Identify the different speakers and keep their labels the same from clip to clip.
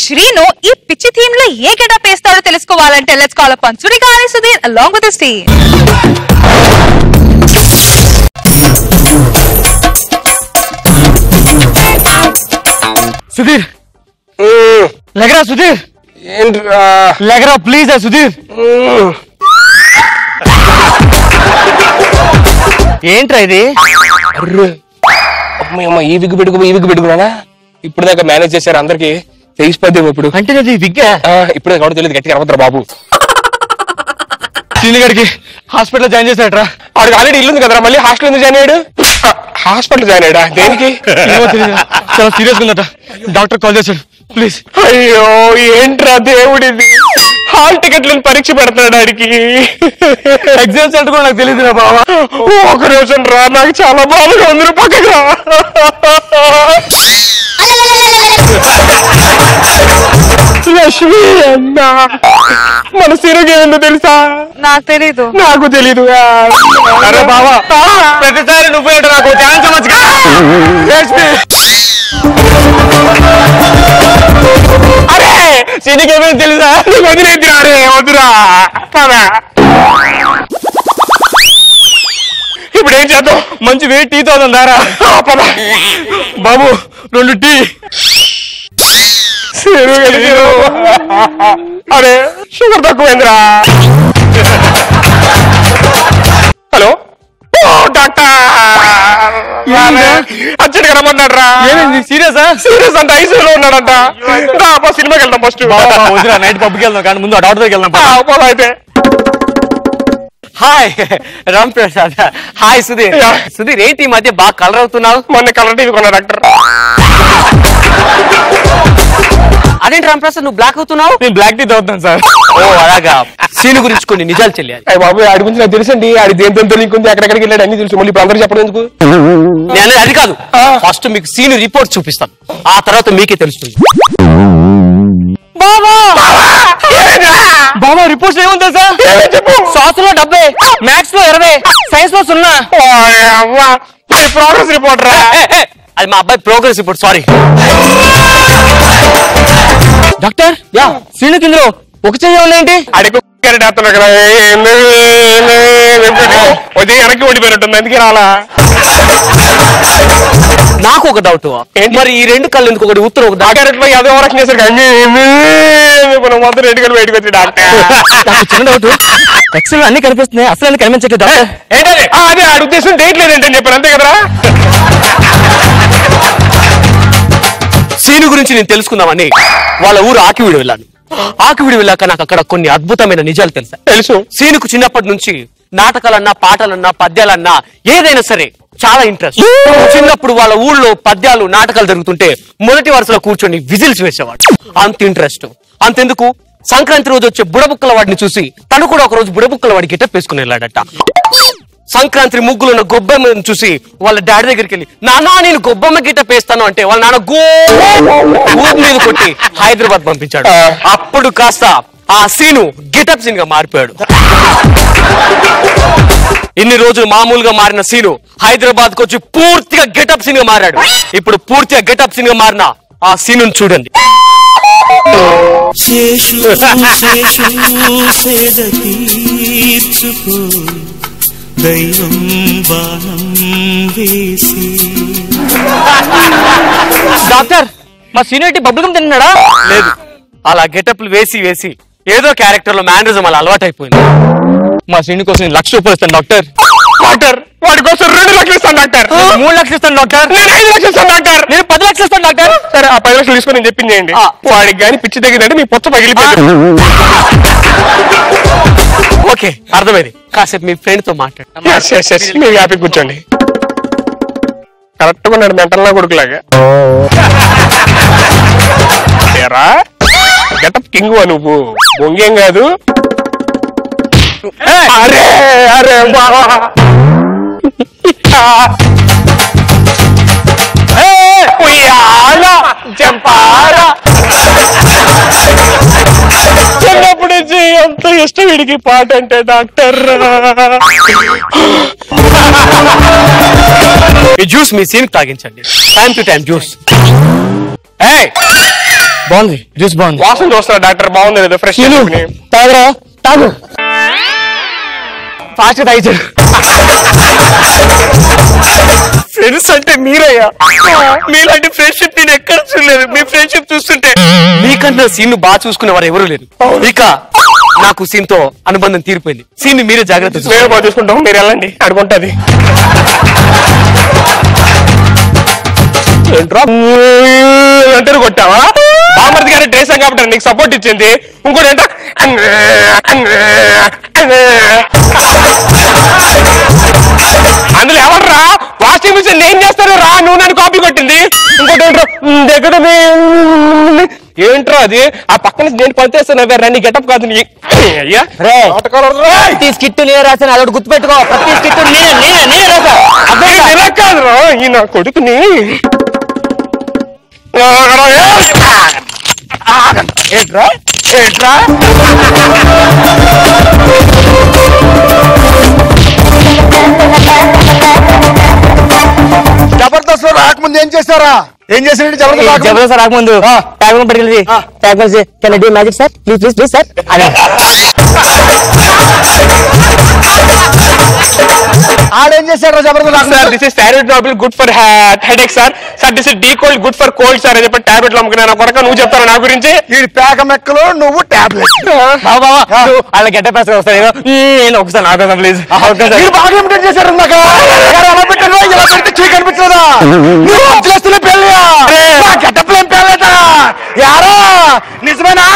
Speaker 1: శ్రీను ఈ పిచ్చి థీమ్ లో ఏ గెటప్ వేస్తాడో తెలుసుకోవాలంటే let's call upon Sudigali Sudheer along with his team.
Speaker 2: Sudheer లెగరా సుధీర్ లెగరా ప్లీజ్ సుధీర్ ఏంట్రా ఇది
Speaker 3: అమ్మ ఈ విగ్గు పెట్టుకున్నా ఇప్పుడు దాకా మేనేజ్ చేశారు అందరికి తెలిసిపోద్దేమో ఇప్పుడు
Speaker 2: అంటే అది విగ్
Speaker 3: ఇప్పుడే కూడా తెలియదు గట్టిగా అరవద్దురా బాబు
Speaker 2: సీని గారికి హాస్పిటల్ జాయిన్ చేశాడరా
Speaker 3: వాడికి ఆల్రెడీ ఇల్లు ఉంది కదరా మళ్ళీ హాస్టల్ ఎందుకు జాయిన్ అయ్యాడు హాస్పిటల్ జాయిన్ అయ్యాడా దేనికి
Speaker 2: చాలా సీరియస్ ఉందట డాక్టర్ కాల్ చేశాడు ప్లీజ్
Speaker 3: అయ్యో ఏంట్రా దేవుడిది హాల్ టికెట్లను పరీక్ష పెడతాడు ఆడికి
Speaker 2: ఎగ్జామ్స్ అంటే కూడా నాకు తెలియదురా బావా
Speaker 3: ఒక రోజు రా నాకు చాలా బాధగా ఉంది పక్కకు రా లక్ష్మి అన్న మన సిరుగు ఏందో తెలుసా
Speaker 1: నాకు తెలీదు
Speaker 3: అరే బావా
Speaker 2: ప్రతిసారి నువ్వు నాకు ఛాన్స్ మంచిగా
Speaker 3: అరే సిరికి ఏమైనా తెలుసా వదిలేద్దురా అరే వద్దురా ఇప్పుడు ఏం చేద్దాం
Speaker 2: మంచి వెయిట్ టీ తాగుదాం దారా బాబు 2 టీ
Speaker 3: అరే షుగర్ తక్కువైందిరా హలో డాక్టర్ అచ్చడిగా రమ్మన్నాడు రా
Speaker 2: సీరియస్
Speaker 3: అంటే ఐసీయూలో ఉన్నాడంట సినిమాకి వెళ్తాం ఫస్ట్
Speaker 2: నైట్ పబ్కి వెళ్దాం కానీ ముందు డాక్టర్ దగ్గరికి వెళ్దాం
Speaker 3: అయితే
Speaker 2: హాయ్ రామ్ ప్రసాద్ హాయ్ సుధీర్ సుధీర్ ఏంటి ఈ మధ్య బాగా కలర్ అవుతున్నావు
Speaker 3: మొన్న కలర్ టీవీ కొన్నా డాక్టర్
Speaker 2: అదేంటి రామ్ ప్రసాద్ నువ్వు బ్లాక్ అవుతున్నావు నేను బ్లాక్ టీ తాగుతాను సార్ ఓ అలాగా సీను గురించి కొన్ని నిజాలు తెలియాలి
Speaker 3: అయ్యి బాబు ఆడి గురించి నాకు తెలుసండి ఆడి దేంతో లింక్ ఉంది ఎక్కడికి వెళ్ళాడు అన్ని తెలుసు మళ్ళీ ఇప్పుడు అందరూ చెప్పడం ఎందుకు
Speaker 2: నేను అది కాదు ఫస్ట్ మీకు సీను రిపోర్ట్ చూపిస్తాను ఆ తర్వాత మీకే తెలుస్తుంది బాబా రిపోర్ట్స్ ఏముందా సార్ సాస్ లో 70 మ్యాథ్స్ లో 20 సైన్స్ లో 0
Speaker 3: ప్రోగ్రెస్ రిపోర్ట్ రా
Speaker 2: అది మా అబ్బాయి progress report sorry doctor Seenu కింద ఒక చెయ్యి ఉందేంటి
Speaker 3: అడిగి కదా వెనక్కి ఓడిపోయినట్టుంది అందుకే రాలా
Speaker 2: నాకు ఒక డౌట్ మరి ఈ 2 కళ్ళు ఎందుకు ఒకటి ఉత్తరం ఒక
Speaker 3: డాక్టర్ అదే వరకు మొత్తం 2 కళ్ళు బయటకు వచ్చి డాక్టర్
Speaker 2: చిన్న డౌట్ ఎక్స్రే అన్ని కనిపిస్తున్నాయి అసలు అన్ని కనిపించట్లేదు డాక్టర్
Speaker 3: ఏంటది అదే ఆడి ఉద్దేశం డేట్ లేదంటే చెప్పారు అంతే కదరా
Speaker 2: సీను గురించి నేను తెలుసుకుందామని వాళ్ళ ఊరు ఆకివీడు వెళ్ళాను ఆకివీడు వెళ్ళాక నాకు అక్కడ కొన్ని అద్భుతమైన నిజాలు తెలుసు సీనుకు చిన్నప్పటి నుంచి నాటకాలన్నా పాటలన్నా పద్యాలన్నా ఏదైనా సరే చాలా ఇంట్రెస్ట్ చిన్నప్పుడు వాళ్ళ ఊళ్ళో పద్యాలు నాటకాలు జరుగుతుంటే మొదటి వరుసలో కూర్చొని విజిల్స్ వేసేవాడు అంత ఇంట్రెస్ట్ అంతెందుకు సంక్రాంతి రోజు వచ్చే బుడబుక్కల వాడిని చూసి తను కూడా ఒక రోజు బుడబుక్కల వాడి గెటప్ వేసుకుని వెళ్ళాడట సంక్రాంతి ముగ్గులు ఉన్న గొబ్బెమ్మను చూసి వాళ్ళ డాడీ దగ్గరికి వెళ్ళి నాన్న నేను గొబ్బెమ్మ గెటప్ వేస్తాను అంటే వాళ్ళ నాన్న ఊరు మీద కొట్టి హైదరాబాద్ పంపించాడు అప్పుడు కాస్త ఆ సీను గెటప్ సీన్ గా మారిపోయాడు ఇన్ని రోజులు మామూలుగా మారిన సీను హైదరాబాద్ కు వచ్చి పూర్తిగా గెటప్ సీన్ గా మారాడు ఇప్పుడు పూర్తిగా గెటప్ సీన్ గా మారిన ఆ సీను చూడండి
Speaker 4: దైవం బాణం వేసి
Speaker 2: డాక్టర్ మా సీనియర్టీ బబ్బుగం తిన్నాడా లేదు అలా గెటప్లు వేసి వేసి ఏదో క్యారెక్టర్ లో మేనరిజం అలా అలవాటైపోయింది మా సీని కోసం 1,00,000 రూపాయలు ఇస్తాను డాక్టర్
Speaker 3: డాక్టర్ వాడి కోసం 2 లక్షలు ఇస్తాను డాక్టర్
Speaker 2: 3 లక్షలు ఇస్తాను డాక్టర్
Speaker 3: నేను 5 లక్షలు ఇస్తాను డాక్టర్
Speaker 2: నేను 10 లక్షలు ఇస్తాను డాక్టర్
Speaker 3: సరే ఆ 10 లక్షలు తీసుకొని నేను చెప్పింది చేయండి వాడికి కానీ పిచ్చి తగ్గిందంటే మీ పొచ్చ పగిలిపోయింది
Speaker 2: ఓకే అర్థమైంది కాసేపు మీ ఫ్రెండ్ తో మాట్లాడు
Speaker 3: మీరు హ్యాపీ కూర్చోండి కరెక్ట్ గా ఉన్నాడు మెంటల్లా కొడుకులాగా గెటప్ కింగ్ నువ్వు బొంగేం కాదు అరే అరే బావా చిన్నప్పటి నుంచి ఎంత ఇష్టం వీడికి పాట అంటే డాక్టర్
Speaker 2: ఈ జ్యూస్ మీ సీన్ తాగించండి టైం టు టైం జ్యూస్ బాగుంది, జ్యూస్ బాగుంది.
Speaker 3: వాసన చూస్తున్నా డాక్టర్, బాగుంది లేదా ఫ్రెష్
Speaker 2: తాగరా, తాగు ఫాస్ట్ తాగించాడు. ఫ్రెండ్స్ అంటే మీరయ్యా, మీలాంటి ఫ్రెండ్షిప్ నేను ఎక్కడ చూడలేదు. మీ ఫ్రెండ్షిప్ చూస్తుంటే మీకన్నా సీన్ బాగా చూసుకునేవారు ఎవరు లేరు. ఇక నాకు సీన్ తో అనుబంధం తీరిపోయింది. సీన్ మీరే జాగ్రత్త
Speaker 3: చూసుకుంటాం, మీరు వెళ్ళండి అడుగుంటది. అంటారు కొట్టావా? బామర్ది గారి డ్రెస్ కాబట్టి నీకు సపోర్ట్ ఇచ్చింది. ఇంకోటి ఏంటో అందులో ఎవర్రా వాషింగ్ మిషన్ ఏం చేస్తారు రా, నువ్వు నన్ను కాపీ కొట్టింది. ఇంకోటి ఏంట్రా దగ్గర ఏంట్రా అది, ఆ పక్కన నేను పనిచేస్తాను నీ గెటప్ కాదు. అయ్యా
Speaker 2: స్కిట్ నేను రాసాను, అదొకటి గుర్తుపెట్టుకో. ప్రతి స్కిట్ నేనే రాసా.
Speaker 3: ఇలా కాదురా ఈ నా కొడుకుని.
Speaker 2: ఏంట్రా ఏంట్రా
Speaker 5: జబర్దస్త్ రాకముందు ఏం చేస్తారా? ఏం చేసారంటే
Speaker 2: జబర్దస్త్ రాకముందు ట్యాగ్ పట్టుకెళ్ళి can I do magic sir, please please please sir.
Speaker 5: ఆడేం చేశారు Jabardasth?
Speaker 3: Sir this is thyroid tablet good for headache sir. Sir this is D cold good for cold sir అని చెప్పి టాబ్లెట్లు అమ్ముకున్నా. కొరక నువ్వు చెప్తారా నా గురించి?
Speaker 5: ఈ పేక మెక్కలు నువ్వు టాబ్లెట్.
Speaker 2: వాళ్ళ గెటప్ వస్తారు. నేను ఒకసారి నాకు ప్లీజ్.
Speaker 5: మీరు బాగా ఇమిటేట్ చేశారు. నాకు ఎలా పెట్టారు, ఇలా పెడితే చీ కనిపించదా? నువ్వు చేస్తున్న పెళ్ళియా గెటప్ ఏం పెళ్ళేదా యారా? నిజమేనా?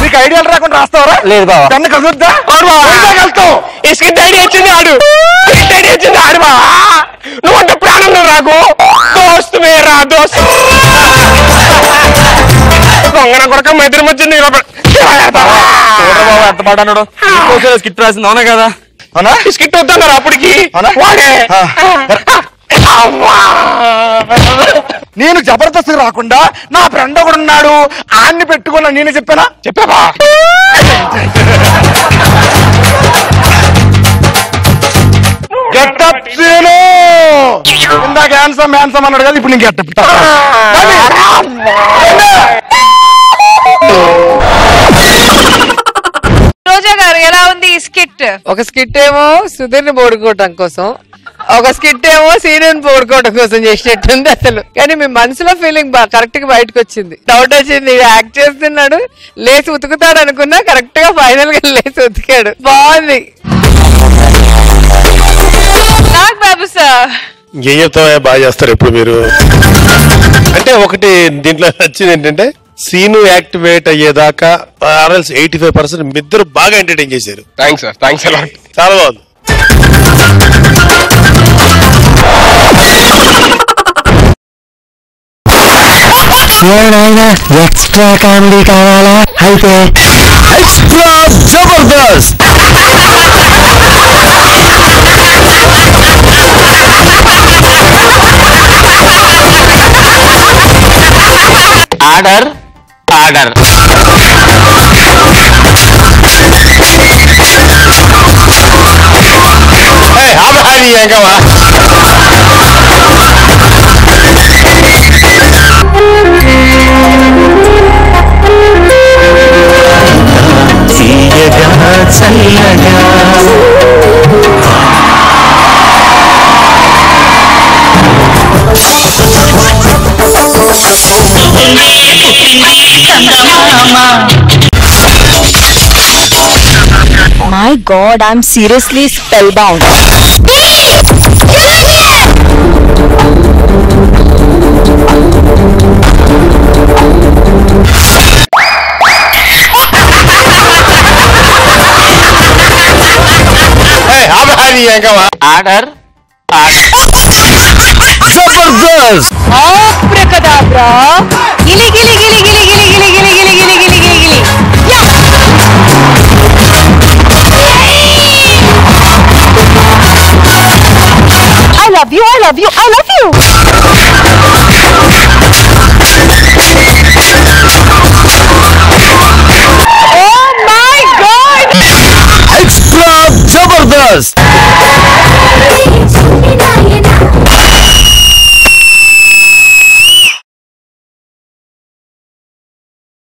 Speaker 5: నీకు ఐడియాలు రాకుండా రాస్తావరా?
Speaker 2: లేదు బాబా.
Speaker 5: కన్ను కదుద్దా వెళ్తావు.
Speaker 3: ఈ స్కిట్ ఐడియా వచ్చింది ఆడు, స్కిట్ ఐడియా వచ్చింది ఆడు బా. నువ్వంటే ప్రాణం నాకు దోస్త్ మేరా దోస్త్. దొంగన కొరక మెదిరి వచ్చింది.
Speaker 2: ఎంత మాట అన్నాడు. స్కిట్ రాసింది అవునా కదా?
Speaker 5: అవునా?
Speaker 3: ఈ స్కిట్ వద్దన్నారు అప్పటికి వాడే.
Speaker 5: నేను జబర్దస్త్ రాకుండా నా ఫ్రెండ్ ఒకడు ఉన్నాడు, ఆన్ని పెట్టుకున్నా. నేనే చెప్పానా?
Speaker 3: చెప్పావా?
Speaker 5: గెటప్ ఇందాక హ్యాన్సమ్ హ్యాన్సమ్ అన్నాడు కదా, ఇప్పుడు నేను గెటప్.
Speaker 1: రోజా గారు ఎలా ఉంది ఈ స్కిట్?
Speaker 6: ఒక స్కిట్ ఏమో సుధీర్ ని పోడుకోవటం కోసం, ఒక స్కిట్ ఏమో సీనియర్ పోడుకోవడం కోసం చేసినట్టుంది అసలు. కానీ మీ మనసులో ఫీలింగ్ కరెక్ట్ గా బయటకు వచ్చింది. డౌట్ వచ్చింది, యాక్ట్ చేస్తున్నాడు లేచి ఉతుకుతాడు అనుకున్నా, కరెక్ట్ గా ఫైనల్ గా లేచి ఉతికాడు. బాగుంది.
Speaker 1: నాగ్ బాబు సార్
Speaker 7: ఏం చెప్తావా, బాగా చేస్తారు ఎప్పుడు మీరు. అంటే ఒకటి దీంట్లో నచ్చింది ఏంటంటే సీను యాక్టివేట్ అయ్యేదాకా 85% మీ ఇద్దరు బాగా ఎంటర్టైన్ చేశారు.
Speaker 3: థ్యాంక్స్ సార్, థ్యాంక్స్ అలా.
Speaker 7: చాలా బాగుంది.
Speaker 2: ఎక్స్ట్రా కామెడీ కావాలా? అయితే
Speaker 7: ఎక్స్ట్రా జబర్దస్త్.
Speaker 2: Order order.
Speaker 7: ఏంకవా
Speaker 4: చల్లగా
Speaker 8: My God, I'm seriously spellbound.
Speaker 2: Order
Speaker 7: Jabardasth.
Speaker 8: Abracadabra. Gili gili gili gili gili gili gili gili gili gili gili gili. I love you, I love you, I love you. Oh my God!
Speaker 7: Extra Jabardast.